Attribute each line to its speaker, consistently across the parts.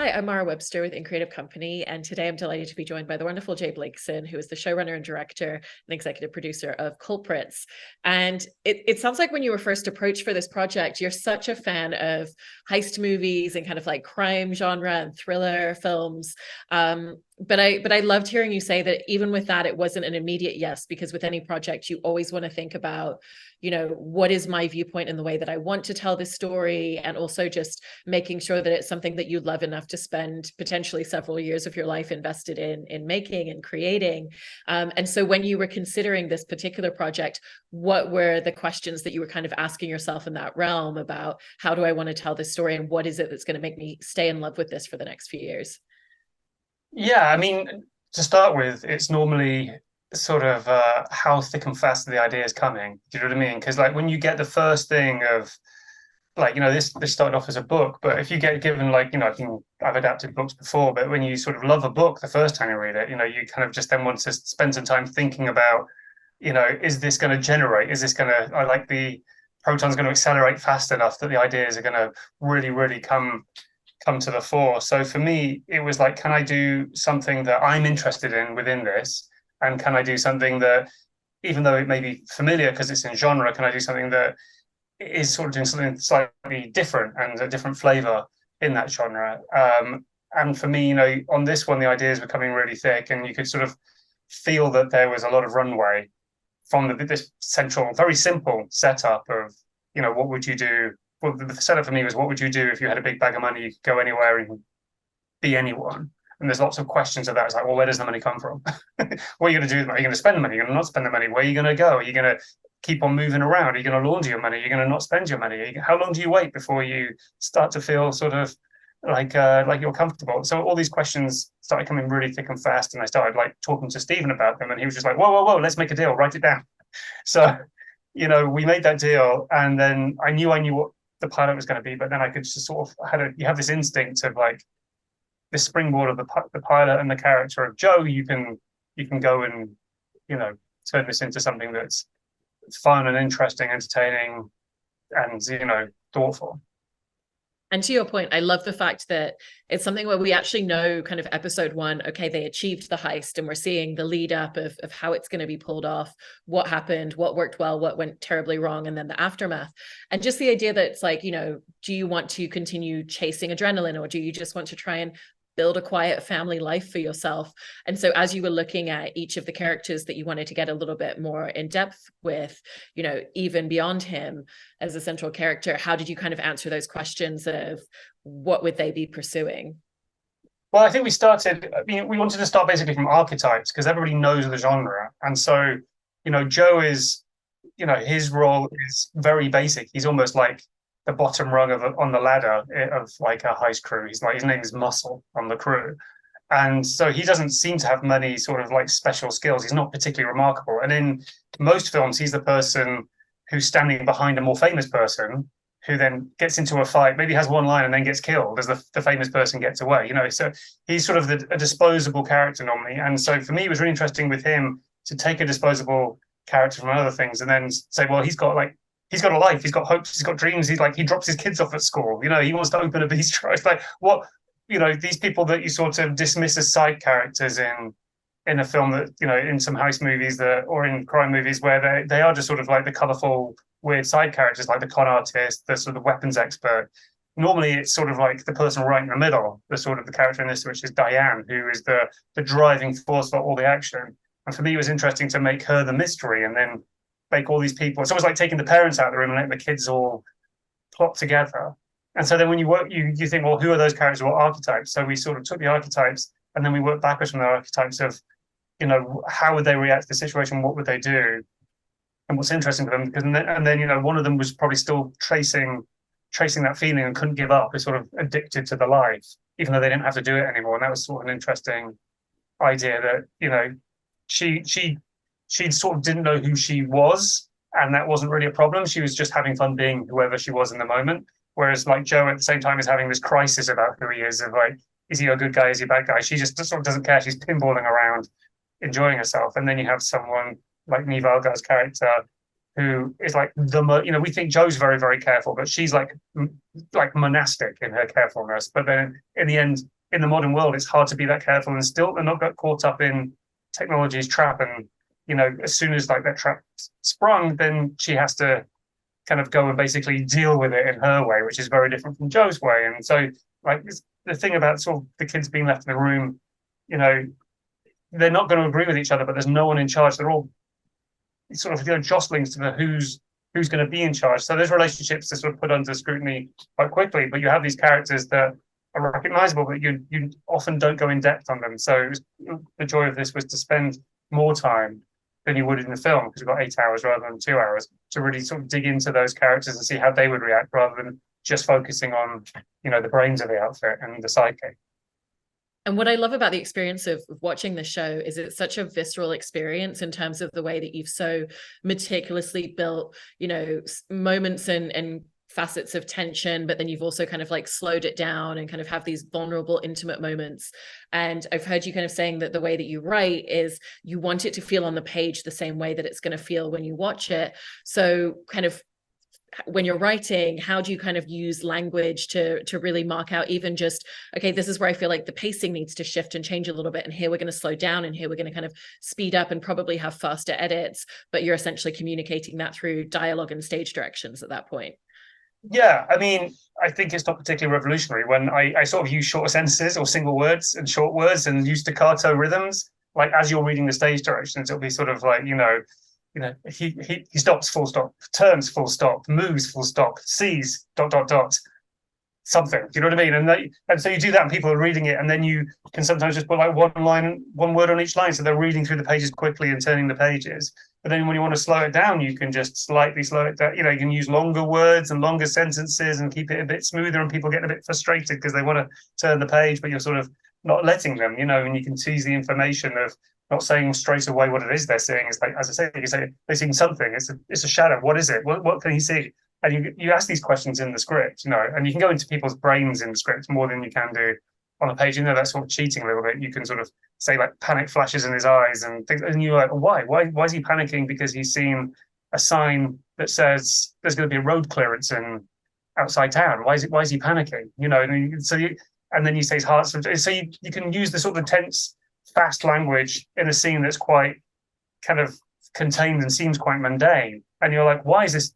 Speaker 1: Hi, I'm Mara Webster with In Creative Company, and today I'm delighted to be joined by the wonderful J Blakeson, who is the showrunner and director and executive producer of Culprits. And it sounds like when you were first approached for this project, you're such a fan of heist movies and kind of like crime genre and thriller films. But I loved hearing you say that even with that, it wasn't an immediate yes, because with any project, you always want to think about, what is my viewpoint in the way that I want to tell this story, and also just making sure that it's something that you love enough to spend potentially several years of your life invested in making and creating. And so when you were considering this particular project, what were the questions that you were kind of asking yourself in that realm about how do I want to tell this story, and what is it that's going to make me stay in love with this for the next few years?
Speaker 2: Yeah, I mean, to start with, it's normally sort of how thick and fast the idea is coming. Do you know what I mean? Because like when you get the first thing of like, this started off as a book, but if you get given like, I've adapted books before, but when you sort of love a book the first time you read it, you kind of just then want to spend some time thinking about, is this going to generate? Is this going to, I like the proton's going to accelerate fast enough that the ideas are going to really, really come to the fore. So for me, it was like, can I do something that I'm interested in within this? And can I do something that, even though it may be familiar because it's in genre, can I do something that is sort of doing something slightly different and a different flavor in that genre? And for me, on this one, the ideas were coming really thick, and you could sort of feel that there was a lot of runway from this central, very simple setup of, what would you do? Well, the setup for me was, what would you do if you had a big bag of money? You could go anywhere and be anyone. And there's lots of questions of that. It's like, well, where does the money come from? What are you going to do with it? Are you going to spend the money? Are you going to not spend the money? Where are you going to go? Are you going to keep on moving around? Are you going to launder your money? Are you going to not spend your money? How long do you wait before you start to feel sort of like you're comfortable? So all these questions started coming really thick and fast, and I started like talking to Stephen about them, and he was just like, whoa, whoa, whoa, let's make a deal, write it down. So we made that deal, and then I knew what the pilot was going to be, but then I could just sort of you have this instinct of like the springboard of the pilot and the character of Joe. You can go and turn this into something that's fun and interesting, entertaining, and thoughtful.
Speaker 1: And to your point, I love the fact that it's something where we actually know kind of episode one, okay, they achieved the heist, and we're seeing the lead up of how it's going to be pulled off, what happened, what worked well, what went terribly wrong, and then the aftermath. And just the idea that it's like, do you want to continue chasing adrenaline, or do you just want to try and build a quiet family life for yourself? And so as you were looking at each of the characters that you wanted to get a little bit more in depth with, even beyond him as a central character, how did you kind of answer those questions of what would they be pursuing?
Speaker 2: Well, I think we wanted to start basically from archetypes because everybody knows the genre. And so, Joe is, his role is very basic. He's almost like the bottom rung on the ladder of like a heist crew. He's like, his name is Muscle on the crew. And so he doesn't seem to have many sort of like special skills. He's not particularly remarkable. And in most films, he's the person who's standing behind a more famous person who then gets into a fight, maybe has one line and then gets killed as the famous person gets away. So he's sort of a disposable character normally. And so for me, it was really interesting with him to take a disposable character from other things and then say, well, he's got a life, he's got hopes, he's got dreams. He drops his kids off at school. He wants to open a bistro. It's like what, these people that you sort of dismiss as side characters in a film that, in some heist movies or in crime movies where they are just sort of like the colorful, weird side characters, like the con artist, the sort of weapons expert. Normally it's sort of like the person right in the middle, the sort of the character in this, which is Diane, who is the driving force for all the action. And for me, it was interesting to make her the mystery and then make all these people. It's almost like taking the parents out of the room and letting the kids all plot together. And so then when you work, you think, well, who are those characters? What archetypes? So we sort of took the archetypes and then we worked backwards from the archetypes of, how would they react to the situation? What would they do? And what's interesting for them, because and then one of them was probably still tracing that feeling and couldn't give up. Is sort of addicted to the life, even though they didn't have to do it anymore. And that was sort of an interesting idea that she sort of didn't know who she was, and that wasn't really a problem. She was just having fun being whoever she was in the moment. Whereas like Joe at the same time is having this crisis about who he is, of like, is he a good guy? Is he a bad guy? She just sort of doesn't care. She's pinballing around, enjoying herself. And then you have someone like Neve Algar's character who is like we think Joe's very, very careful, but she's like monastic in her carefulness. But then in the end, in the modern world, it's hard to be that careful and still and not get caught up in technology's trap. And as soon as like that trap sprung, then she has to kind of go and basically deal with it in her way, which is very different from Joe's way. And so, like the thing about sort of the kids being left in the room, they're not going to agree with each other, but there's no one in charge. They're all sort of jostlings to the who's going to be in charge. So those relationships are sort of put under scrutiny quite quickly. But you have these characters that are recognizable, but you often don't go in depth on them. So the joy of this was to spend more time than you would in the film, because we've got 8 hours rather than 2 hours to really sort of dig into those characters and see how they would react, rather than just focusing on the brains of the outfit and the sidekick.
Speaker 1: And what I love about the experience of watching the show is it's such a visceral experience in terms of the way that you've so meticulously built, moments and facets of tension, but then you've also kind of like slowed it down and kind of have these vulnerable, intimate moments. And I've heard you kind of saying that the way that you write is you want it to feel on the page the same way that it's going to feel when you watch it. So kind of when you're writing, how do you kind of use language to really mark out even just, okay, this is where I feel like the pacing needs to shift and change a little bit, and here we're going to slow down, and here we're going to kind of speed up and probably have faster edits, but you're essentially communicating that through dialogue and stage directions at that point?
Speaker 2: Yeah, I mean, I think it's not particularly revolutionary when I sort of use shorter sentences or single words and short words and use staccato rhythms. Like as you're reading the stage directions, it'll be sort of like, he stops, full stop, turns, full stop, moves, full stop, sees, ... something. Do you know what I mean? And so you do that, and people are reading it, and then you can sometimes just put like one word on each line, so they're reading through the pages quickly and turning the pages. But then when you want to slow it down, you can just slightly slow it down. You can use longer words and longer sentences and keep it a bit smoother, and people get a bit frustrated because they want to turn the page, but you're sort of not letting them, and you can tease the information of not saying straight away what it is they're seeing. It's like, as I say, you say they're seeing something. It's a shadow. What is it? What can he see? And you ask these questions in the script, and you can go into people's brains in the script more than you can do on a page. That's sort of cheating a little bit. You can sort of say like panic flashes in his eyes and things, and you're like, why is he panicking? Because he's seen a sign that says there's going to be a road clearance in outside town. Why is he panicking? And then you say his heart's. So you can use the sort of tense, fast language in a scene that's quite kind of contained and seems quite mundane, and you're like, why is this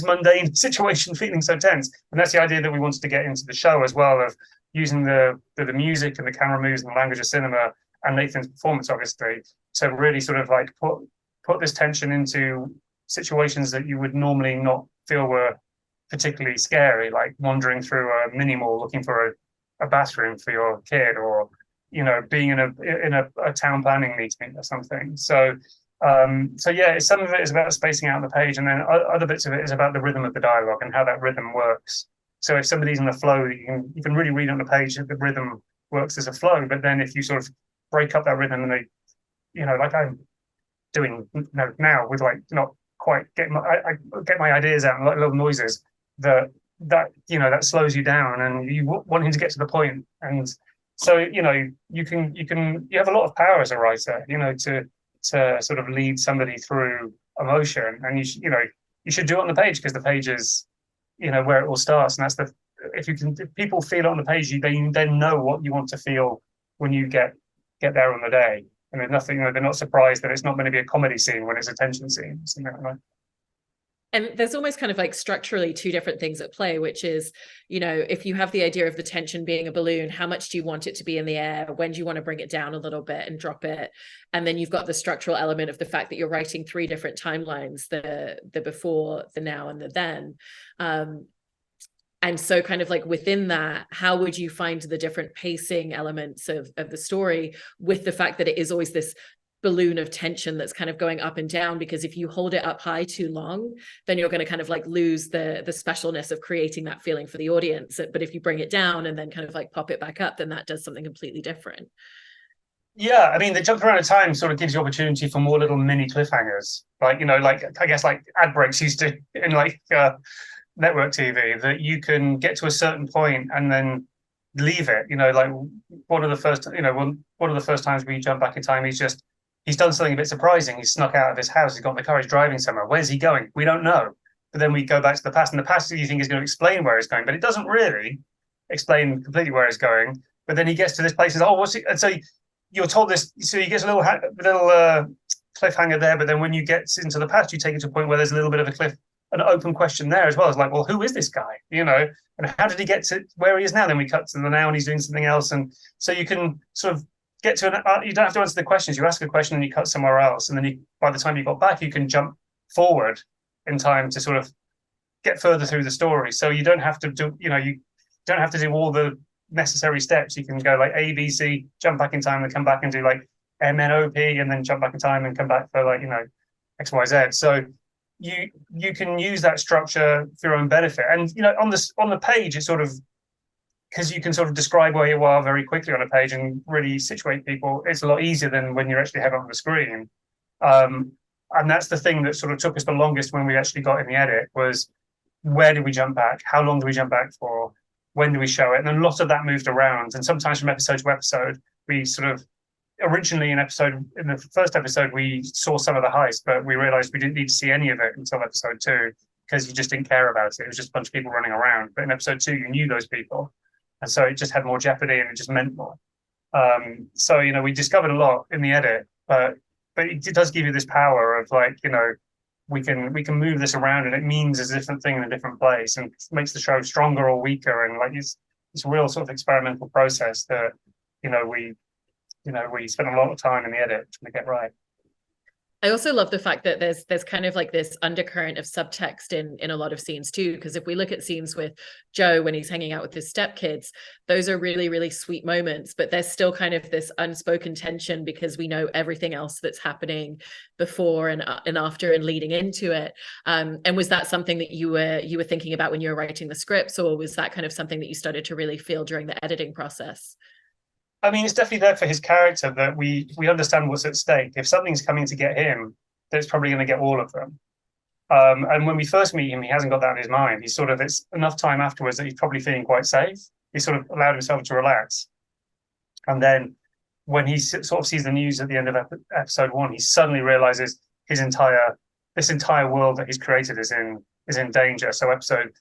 Speaker 2: mundane situation feeling so tense? And that's the idea that we wanted to get into the show as well, of using the music and the camera moves and the language of cinema and Nathan's performance, obviously, to really sort of like put this tension into situations that you would normally not feel were particularly scary, like wandering through a mini mall looking for a bathroom for your kid, or being in a town planning meeting or something. So yeah, some of it is about spacing out the page, and then other bits of it is about the rhythm of the dialogue and how that rhythm works. So if somebody's in the flow, you can really read on the page that the rhythm works as a flow. But then if you sort of break up that rhythm and they, like I'm doing now with like not quite I get my ideas out and like little noises that slows you down, and you want him to get to the point. And so you have a lot of power as a writer, to sort of lead somebody through emotion, and you should do it on the page, because the page is where it all starts, and that's if people feel it on the page, they then know what you want to feel when you get there on the day, and there's nothing, they're not surprised that it's not going to be a comedy scene when it's a tension scene, something like that.
Speaker 1: And there's almost kind of like structurally two different things at play, which is, if you have the idea of the tension being a balloon, how much do you want it to be in the air? When do you want to bring it down a little bit and drop it? And then you've got the structural element of the fact that you're writing 3 different timelines, the before, the now, and the then. And so kind of like within that, how would you find the different pacing elements of the story, with the fact that it is always this balloon of tension that's kind of going up and down? Because if you hold it up high too long, then you're going to kind of like lose the specialness of creating that feeling for the audience. But if you bring it down and then kind of like pop it back up, then that does something completely different.
Speaker 2: Yeah, I mean, the jump around of time sort of gives you opportunity for more little mini cliffhangers, like like I guess like ad breaks used to in like network TV, that you can get to a certain point and then leave it. Like one of the first times we jump back in time, he's done something a bit surprising. He's snuck out of his house. He's got in the car. He's driving somewhere. Where's he going? We don't know. But then we go back to the past, and the past you think is going to explain where he's going, but it doesn't really explain completely where he's going. but then he gets to this place and says, oh, what's it? And so you're told this, so he gets a little cliffhanger there, but then when you get into the past, you take it to a point where there's a little bit of an open question there as well. It's like, well, who is this guy? You know, and how did he get to where he is now? Then we cut to the now and he's doing something else. And so you can sort of get to you don't have to answer the questions. You ask a question and you cut somewhere else. And then by the time you got back, you can jump forward in time to sort of get further through the story. So you don't have to do, you don't have to do all the necessary steps. You can go like A, B, C, jump back in time and come back and do like M, N, O, P, and then jump back in time and come back for like, X, Y, Z. So you can use that structure for your own benefit. And on the page, it's sort of, because you can sort of describe where you are very quickly on a page and really situate people. It's a lot easier than when you actually have it on the screen. And that's the thing that sort of took us the longest when we actually got in the edit, was where do we jump back? How long do we jump back for? When do we show it? And a lot of that moved around. And sometimes from episode to episode, we sort of, originally in the first episode, we saw some of the heist, but we realized we didn't need to see any of it until episode 2, because you just didn't care about it. It was just a bunch of people running around. But in episode 2, you knew those people. And so it just had more jeopardy and it just meant more. So, we discovered a lot in the edit, but it does give you this power of like, we can move this around and it means a different thing in a different place and makes the show stronger or weaker. And like it's a real sort of experimental process that, we spent a lot of time in the edit trying to get right.
Speaker 1: I also love the fact that there's kind of like this undercurrent of subtext in a lot of scenes too, because if we look at scenes with Joe when he's hanging out with his stepkids, those are really, really sweet moments, but there's still kind of this unspoken tension because we know everything else that's happening before and after and leading into it. And was that something that you were thinking about when you were writing the scripts, or was that kind of something that you started to really feel during the editing process?
Speaker 2: I mean, it's definitely there for his character that we understand what's at stake. If something's coming to get him, then it's probably going to get all of them. And when we first meet him, he hasn't got that in his mind. It's enough time afterwards that he's probably feeling quite safe. He sort of allowed himself to relax. And then when he sort of sees the news at the end of episode 1, he suddenly realizes this entire world that he's created is in danger. So episodes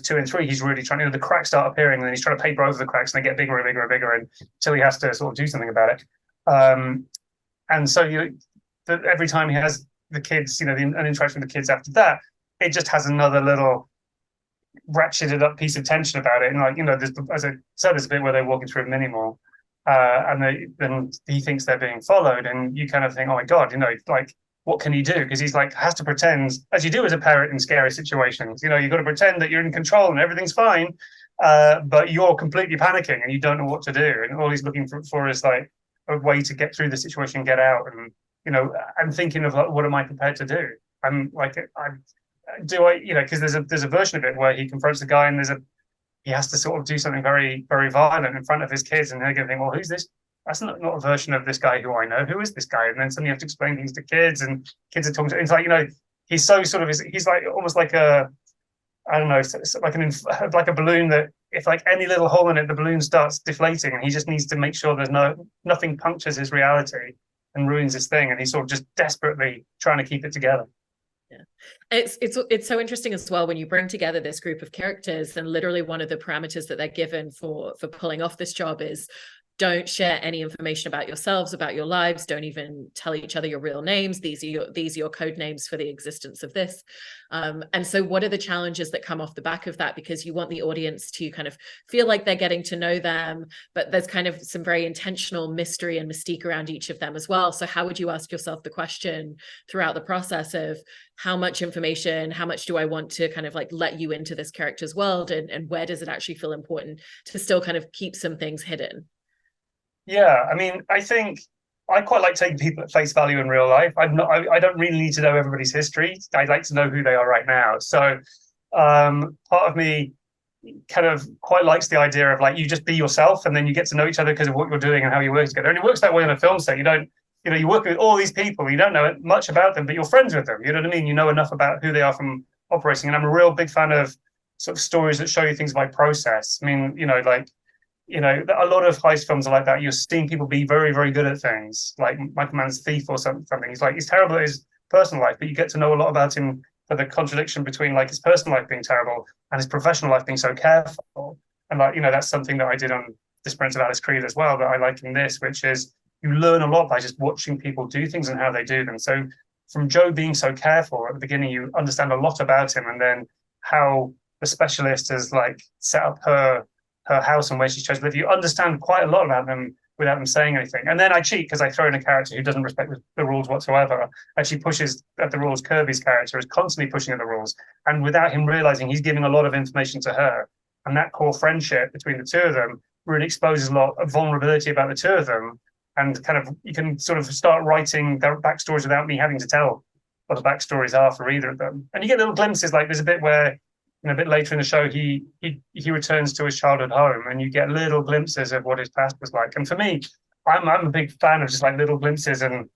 Speaker 2: 2 and 3, he's really trying. The cracks start appearing, and then he's trying to paper over the cracks, and they get bigger and bigger and bigger, until he has to sort of do something about it. And so every time he has the kids, an interaction with the kids after that, it just has another little ratcheted up piece of tension about it. And like as I said, there's a bit where they're walking through a mini mall, and then he thinks they're being followed, and you kind of think, oh my god, like, what can he do? Because he's like, has to pretend, as you do as a parent in scary situations. You've got to pretend that you're in control and everything's fine, but you're completely panicking and you don't know what to do. And all he's looking for is like a way to get through the situation, get out. And I'm thinking of like, what am I prepared to do? Because there's a version of it where he confronts the guy and he has to sort of do something very, very violent in front of his kids, and they're going to think, well, who's this? That's not a version of this guy who I know. Who is this guy? And then suddenly you have to explain things to kids, and kids are talking to him. It's like, he's so sort of, he's like almost like I don't know, it's like a balloon that if like any little hole in it, the balloon starts deflating, and he just needs to make sure there's nothing punctures his reality and ruins his thing. And he's sort of just desperately trying to keep it together.
Speaker 1: Yeah, it's so interesting as well when you bring together this group of characters, and literally one of the parameters that they're given for pulling off this job is don't share any information about yourselves, about your lives. Don't even tell each other your real names. These are your code names for the existence of this. And so what are the challenges that come off the back of that? Because you want the audience to kind of feel like they're getting to know them, but there's kind of some very intentional mystery and mystique around each of them as well. So how would you ask yourself the question throughout the process of how much information, how much do I want to kind of like let you into this character's world, and where does it actually feel important to still kind of keep some things hidden?
Speaker 2: Yeah, I mean, I think I quite like taking people at face value in real life. I don't really need to know everybody's history. I'd like to know who they are right now. So part of me kind of quite likes the idea of like, you just be yourself, and then you get to know each other because of what you're doing and how you work together. And it works that way on a film set. You work with all these people, you don't know much about them, but you're friends with them. You know what I mean? You know enough about who they are from operating. And I'm a real big fan of sort of stories that show you things by process. I mean, a lot of heist films are like that. You're seeing people be very, very good at things, like Michael Mann's Thief or something. He's terrible at his personal life, but you get to know a lot about him for the contradiction between like his personal life being terrible and his professional life being so careful. And like, that's something that I did on disappearance of Alice Creed as well that I like in this, which is you learn a lot by just watching people do things and how they do them. So from Joe being so careful at the beginning, you understand a lot about him, and then how the specialist has like set up her house and where she's chosen to live. You understand quite a lot about them without them saying anything. And then I cheat because I throw in a character who doesn't respect the rules whatsoever. And she pushes at the rules. Kirby's character is constantly pushing at the rules. And without him realizing, he's giving a lot of information to her. And that core friendship between the two of them really exposes a lot of vulnerability about the two of them. And kind of, you can sort of start writing their backstories without me having to tell what the backstories are for either of them. And you get little glimpses, like there's a bit where, a bit later in the show, he returns to his childhood home, and you get little glimpses of what his past was like. And for me, I'm a big fan of just like little glimpses and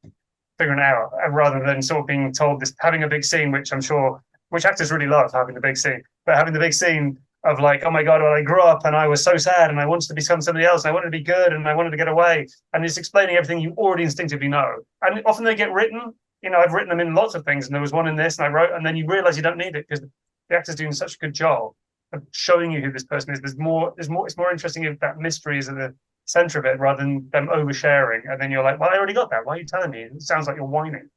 Speaker 2: figuring it out, rather than sort of being told this, having a big scene, which I'm sure, which actors really love having the big scene, but having the big scene of like, oh my God, well, I grew up and I was so sad and I wanted to become somebody else. And I wanted to be good and I wanted to get away. And it's explaining everything you already instinctively know. And often they get written, I've written them in lots of things, and there was one in this and I wrote, and then you realize you don't need it because the actor's doing such a good job of showing you who this person is. It's more interesting if that mystery is at the center of it rather than them oversharing. And then you're like, well, I already got that. Why are you telling me? It sounds like you're whining,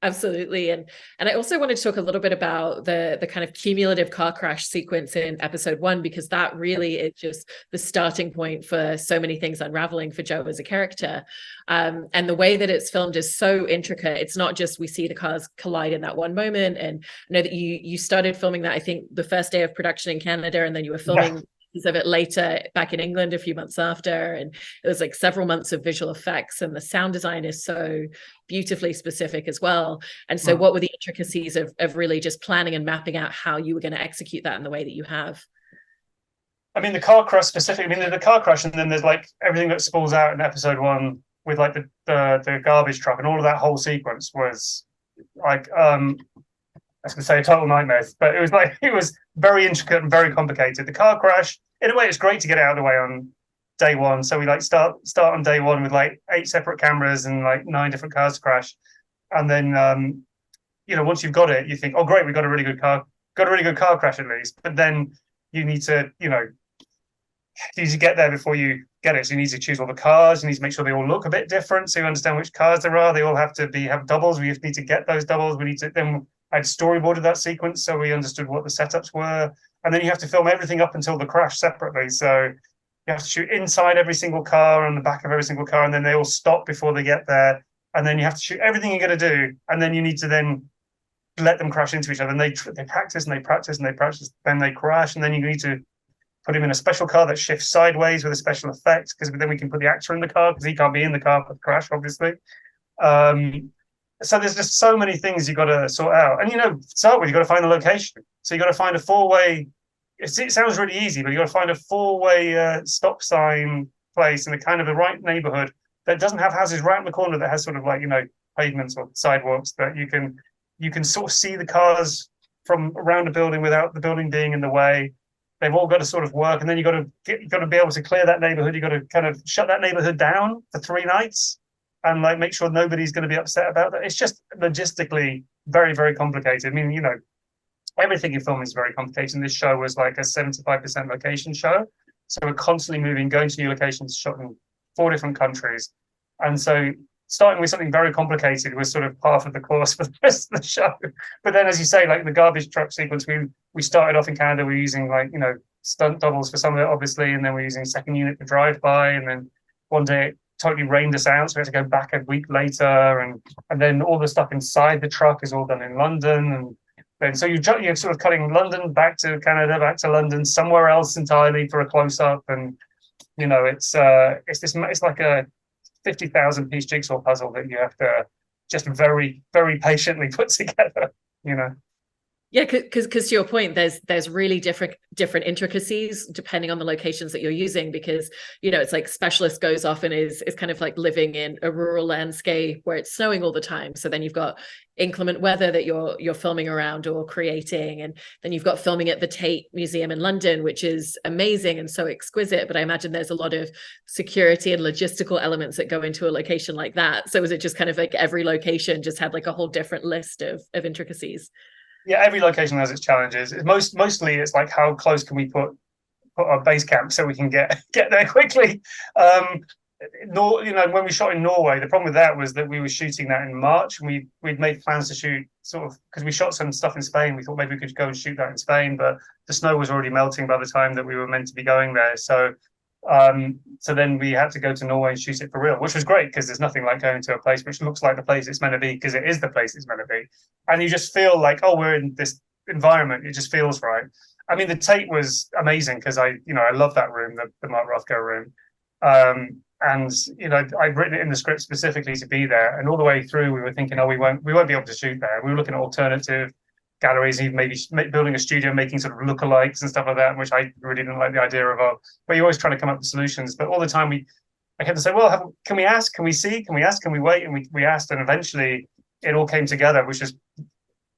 Speaker 1: Absolutely. And I also wanted to talk a little bit about the kind of cumulative car crash sequence in episode 1, because that really is just the starting point for so many things unraveling for Joe as a character. And the way that it's filmed is so intricate. It's not just we see the cars collide in that one moment. And I know that you started filming that, I think, the first day of production in Canada, and then you were filming of it later back in England a few months after, and it was like several months of visual effects, and the sound design is so beautifully specific as well. And so what were the intricacies of really just planning and mapping out how you were going to execute that in the way that you have?
Speaker 2: I mean, the car crash specifically, there's the car crash, and then there's like everything that spools out in episode 1 with like the garbage truck, and all of that whole sequence was like I was going to say a total nightmare, but it was very intricate and very complicated. The car crash, in a way, it's great to get it out of the way on day 1. So we like start on day 1 with like 8 separate cameras and like 9 different cars to crash, and then once you've got it, you think, oh great, we got a really good car crash at least. But then you need to get there before you get it. So you need to choose all the cars. You need to make sure they all look a bit different, so you understand which cars there are. They all have to have doubles. We need to get those doubles. I'd storyboarded that sequence so we understood what the setups were. And then you have to film everything up until the crash separately. So you have to shoot inside every single car and the back of every single car, and then they all stop before they get there. And then you have to shoot everything you're going to do. And then you need to then let them crash into each other. And they practice and they practice and they practice. Then they crash. And then you need to put him in a special car that shifts sideways with a special effect, because then we can put the actor in the car, because he can't be in the car for the crash, obviously. So there's just so many things you got to sort out. And, to start with, you got to find the location. So you got to find a 4-way. It sounds really easy, but you got to find a 4-way stop sign place in the kind of the right neighborhood that doesn't have houses right in the corner, that has sort of like, pavements or sidewalks that you can sort of see the cars from around a building without the building being in the way. They've all got to sort of work. And then you got to be able to clear that neighborhood. You got to kind of shut that neighborhood down for 3 nights. And like make sure nobody's going to be upset about that. It's just logistically very, very complicated. I mean, everything you film is very complicated. And this show was like a 75% location show. So we're constantly moving, going to new locations, shot in 4 different countries. And so starting with something very complicated was sort of part of the course for the rest of the show. But then, as you say, like the garbage truck sequence, we started off in Canada. We're using like, stunt doubles for some of it, obviously. And then we're using second unit to drive by. And then one day, totally rained us out, so we had to go back a week later, and then all the stuff inside the truck is all done in London, and then so you're sort of cutting London back to Canada, back to London, somewhere else entirely for a close up, and it's like a 50,000 piece jigsaw puzzle that you have to just very, very patiently put together.
Speaker 1: Yeah, because to your point, there's really different intricacies depending on the locations that you're using, because it's like specialist goes off and is kind of like living in a rural landscape where it's snowing all the time. So then you've got inclement weather that you're filming around or creating, and then you've got filming at the Tate Museum in London, which is amazing and so exquisite. But I imagine there's a lot of security and logistical elements that go into a location like that. So is it just kind of like every location just had like a whole different list of intricacies?
Speaker 2: Yeah, every location has its challenges. Mostly it's like how close can we put put our base camp so we can get there quickly. When we shot in Norway, the problem with that was that we were shooting that in March, and we'd made plans to shoot sort of, because we shot some stuff in Spain. We thought maybe we could go and shoot that in Spain, but the snow was already melting by the time that we were meant to be going there. So then we had to go to Norway and shoot it for real, which was great because there's nothing like going to a place which looks like the place it's meant to be, because it is the place it's meant to be, and you just feel like, oh, we're in this environment. It just feels right. I mean, the take was amazing because I love that room, the Mark Rothko room. And I'd written it in the script specifically to be there, and all the way through we were thinking, oh, we won't be able to shoot there. We were looking at alternative galleries, even maybe building a studio, making sort of lookalikes and stuff like that, which I really didn't like the idea of. But you're always trying to come up with solutions. But all the time I kept to say, well, can we ask? Can we see? Can we ask? Can we wait? And we asked, and eventually it all came together, which is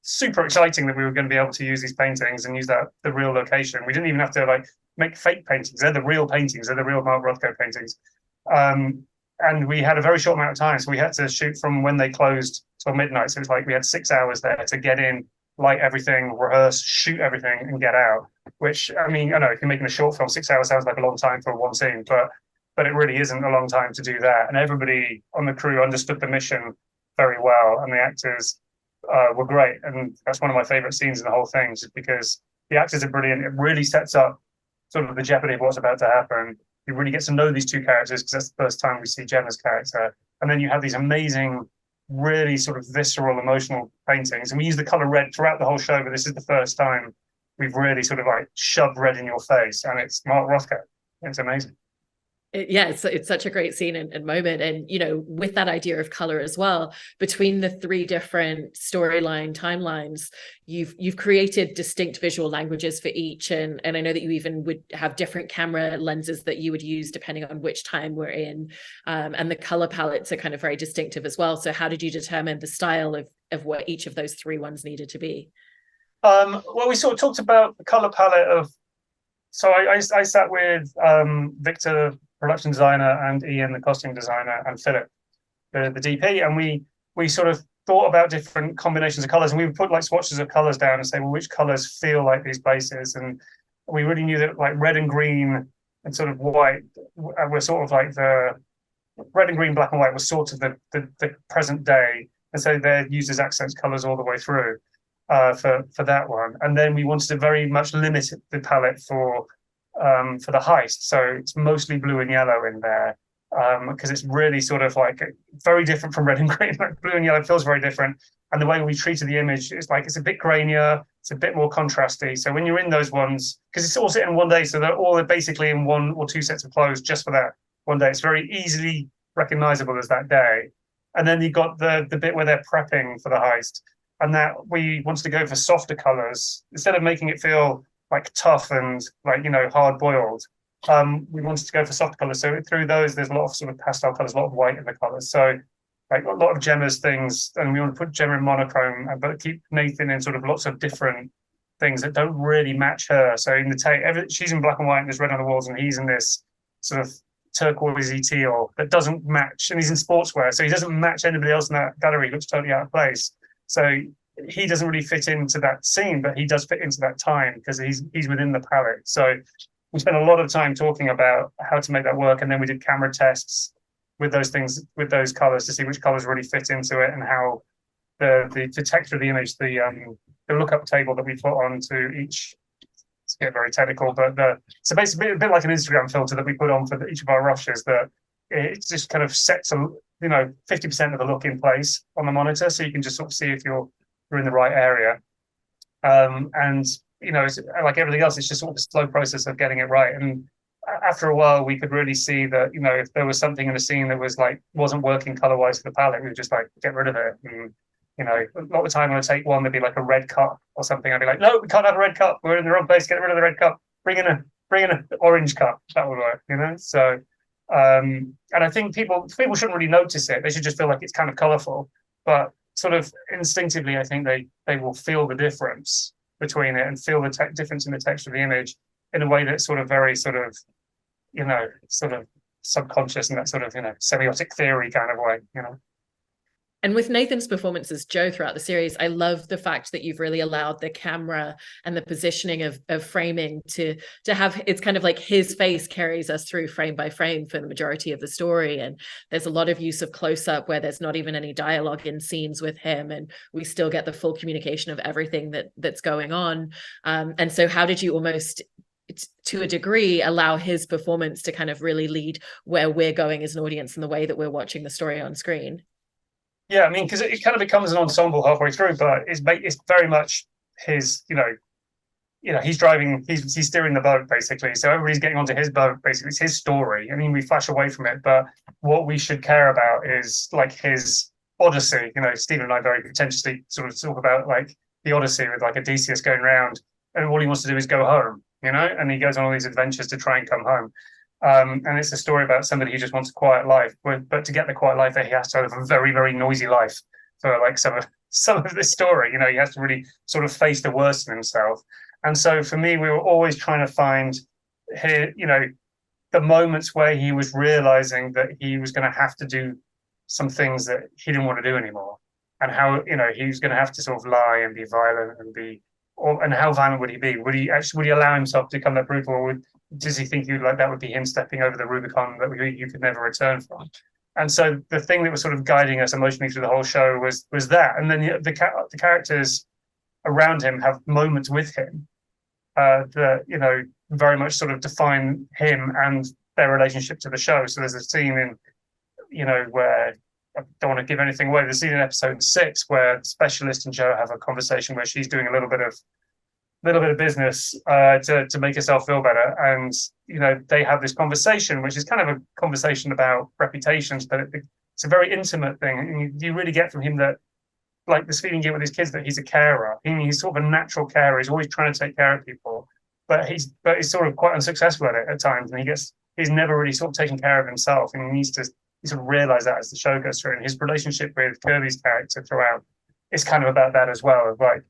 Speaker 2: super exciting that we were going to be able to use these paintings and use the real location. We didn't even have to like make fake paintings. They're the real paintings. They're the real Mark Rothko paintings. And we had a very short amount of time, so we had to shoot from when they closed till midnight. So it was like we had 6 hours there to get in, light everything, rehearse, shoot everything, and get out. Which, I mean, I know if you're making a short film, 6 hours sounds like a long time for one scene, but it really isn't a long time to do that. And everybody on the crew understood the mission very well, and the actors were great. And that's one of my favorite scenes in the whole thing, just because the actors are brilliant. It really sets up sort of the jeopardy of what's about to happen. You really get to know these two characters because that's the first time we see Gemma's character. And then you have these amazing, really sort of visceral, emotional paintings. And we use the color red throughout the whole show, but this is the first time we've really sort of like shoved red in your face. And it's Mark Rothko. It's amazing.
Speaker 1: It's such a great scene and moment. And, with that idea of color as well, between the three different storyline timelines, you've created distinct visual languages for each. And I know that you even would have different camera lenses that you would use depending on which time we're in. And the color palettes are kind of very distinctive as well. So how did you determine the style of what each of those three ones needed to be?
Speaker 2: Well, we sort of talked about the color palette of, so I sat with Victor, production designer, and Ian, the costume designer, and Philip, the DP, and we sort of thought about different combinations of colors, and we would put like swatches of colors down and say, well, which colors feel like these places. And we really knew that like red and green and sort of white were sort of like the red and green, black and white was sort of the present day, and so they're used as accent colors all the way through for that one. And then we wanted to very much limit the palette for the heist, so it's mostly blue and yellow in there, because it's really sort of like very different from red and green. Like blue and yellow feels very different, and the way we treated the image is like it's a bit grainier, it's a bit more contrasty. So when you're in those ones, because it's all set in one day, so they're all basically in one or two sets of clothes just for that one day. It's very easily recognizable as that day. And then you got the bit where they're prepping for the heist, and that we wanted to go for softer colors instead of making it feel like tough and like, hard boiled. We wanted to go for soft colors. So through those, there's a lot of sort of pastel colors, a lot of white in the colors. So like a lot of Gemma's things, and we want to put Gemma in monochrome, but keep Nathan in sort of lots of different things that don't really match her. So in the take, she's in black and white and there's red on the walls, and he's in this sort of turquoisey teal that doesn't match, and he's in sportswear, so he doesn't match anybody else in that gallery. He looks totally out of place. So he doesn't really fit into that scene, but he does fit into that time because he's within the palette. So we spent a lot of time talking about how to make that work, and then we did camera tests with those things, with those colors, to see which colors really fit into it, and how the texture of the image, the lookup table that we put onto each. It's get very technical, but so basically a bit like an Instagram filter that we put on for each of our rushes, that it just kind of sets 50% of the look in place on the monitor, so you can just sort of see if you're in the right area. And it's like everything else, it's just sort of a slow process of getting it right. And after a while, we could really see that if there was something in the scene that was like wasn't working color wise for the palette, we would just like get rid of it. And a lot of the time when I take one, there'd be like a red cup or something. I'd be like, no, we can't have a red cup. We're in the wrong place. Get rid of the red cup. Bring in an orange cup. That would work. So. And I think people shouldn't really notice it. They should just feel like it's kind of colorful, but sort of instinctively, I think they will feel the difference between it and feel the difference in the texture of the image in a way that's sort of very sort of sort of subconscious, and that sort of semiotic theory kind of way.
Speaker 1: And with Nathan's performance as Joe throughout the series, I love the fact that you've really allowed the camera and the positioning of framing to have, it's kind of like his face carries us through frame by frame for the majority of the story. And there's a lot of use of close up where there's not even any dialogue in scenes with him, and we still get the full communication of everything that's going on. And so how did you almost, to a degree, allow his performance to kind of really lead where we're going as an audience and the way that we're watching the story on screen?
Speaker 2: Yeah, I mean, because it kind of becomes an ensemble halfway through, but it's very much his, he's driving, he's steering the boat basically. So everybody's getting onto his boat basically. It's his story. I mean, we flash away from it, but what we should care about is like his Odyssey. Stephen and I very pretentiously sort of talk about like the Odyssey with like Odysseus going around, and all he wants to do is go home. And he goes on all these adventures to try and come home. And it's a story about somebody who just wants a quiet life, but to get the quiet life, he has to have a very, very noisy life for like some of this story. He has to really sort of face the worst of himself. And so for me, we were always trying to find here, the moments where he was realizing that he was going to have to do some things that he didn't want to do anymore, and how he was going to have to sort of lie and be violent and how violent would he be? Would he allow himself to become that brutal, or does he think that would be him stepping over the Rubicon that you could never return from? And so the thing that was sort of guiding us emotionally through the whole show was that. And then the characters around him have moments with him that very much sort of define him and their relationship to the show. So there's a scene where I don't want to give anything away. There's a scene in episode 6 where the Specialist and Joe have a conversation where she's doing a little bit of business to make herself feel better, and they have this conversation, which is kind of a conversation about reputations, but it's a very intimate thing, and you really get from him that, like, this feeling you get with his kids, that he's a carer. He's sort of a natural carer. He's always trying to take care of people, but he's sort of quite unsuccessful at it at times, and he's never really sort of taken care of himself, and he needs to sort of realize that as the show goes through. And his relationship with Kirby's character throughout is kind of about that as well. Of like,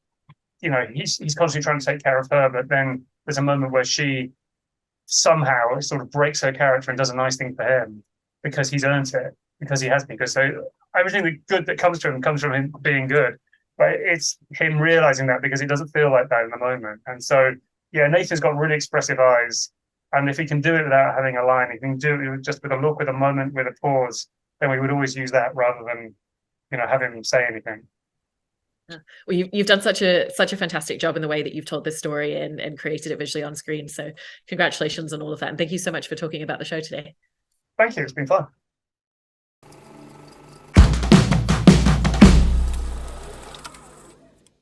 Speaker 2: he's constantly trying to take care of her, but then there's a moment where she somehow sort of breaks her character and does a nice thing for him because he's earned it, because he has been good. So everything the good that comes from him being good, but it's him realizing that because he doesn't feel like that in the moment. And so, yeah, Nathan's got really expressive eyes. And if he can do it without having a line, he can do it just with a look, with a moment, with a pause, then we would always use that rather than, have him say anything.
Speaker 1: Well, you've done such a fantastic job in the way that you've told this story and created it visually on screen. So congratulations on all of that. And thank you so much for talking about the show today.
Speaker 2: Thank you. It's been fun.